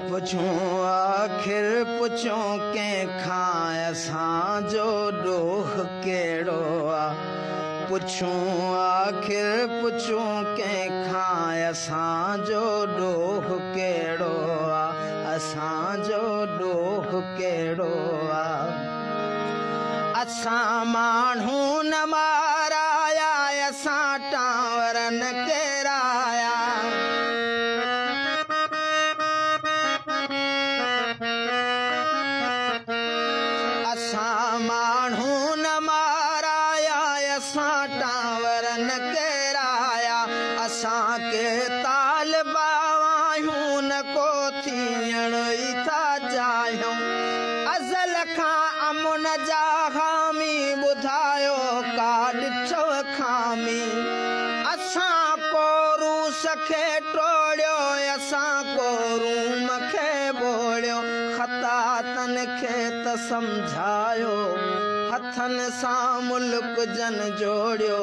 पुछूं आखिर पुछूं कंहिंखां असांजो ॾोह कहिड़ो आहे। पुछूं आखिर पुछूं कंहिंखां असांजो ॾोह कहिड़ो आहे। असांजो ॾोह कहिड़ो आहे। असां माण्हू न माराया असां टांवर न केराया। असां माण्हू न माराया असां टांवर न केराया। असांखे तालिबा आहियूं न को थियण ई था चाहियूं। अज़ल खां अमुन जा हामी ॿुधायो का ॾिठो खामी। असां को रूस खे टोड़ियो असां को रूम खे ॿोड़ियो। ख़तातन खे त सम्झायो हथनि सां मुल्क जन जोड़ियो।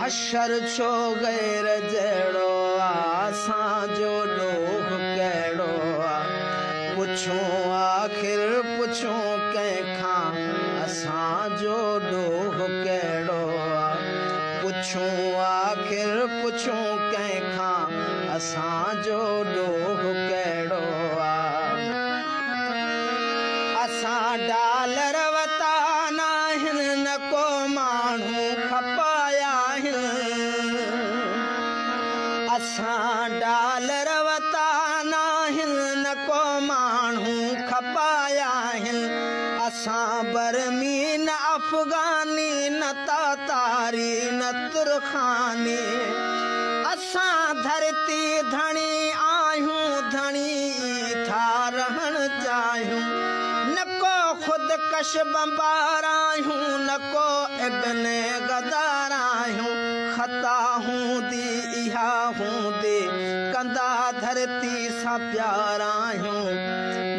हशर छो गैर जहिड़ो आहे। असांजो ॾोह कहिड़ो आहे। पुछूं आखिर पुछूं कंहिंखां असांजो ॾोह कहिड़ो आहे। पुछूं आखिर पुछूं कंहिंखां असांजो ॾोह कहिड़ो आहे। असां डालर वता नाहिनि न को माण्हू खपाया आहिनि। असां डालर वता नाहिनि न को माण्हू खपाया आहिनि। असां बर्मी न अफ़गानी न तातारी न तुरखानी। असां धरती धणी आहियूं धणी था रहण चाहियूं। न को ख़ुदकश बम्बार आहियूं न को इब्न गदार आहियूं। ख़ता हूंदी इहा हूंदी कंदा धरती सां प्यार आहियूं।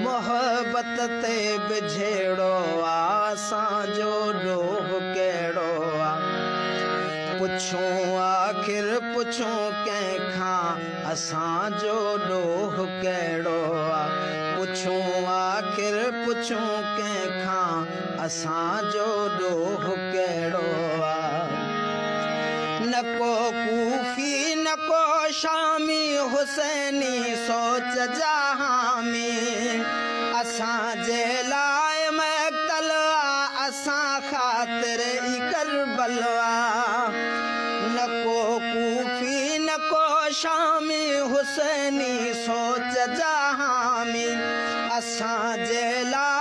मोहबत ते बि जहिड़ो आहे असांजो ॾोह कहिड़ो आहे। पुछूं आखिर पुछूं कंहिंखां असांजो ॾोह कहिड़ो आहे। पुछूं आखिर पुछूं कंहिंखां असांजो ॾोह कहिड़ो आहे। न को कूफी न को शामी हुसैनी सोच जा हामी। असांजे लाइ महकल आहे असां ख़ातिर ई करबल आहे। न को कूफी न को शामी हुसैनी सोच जा हामी। असांजे लाइ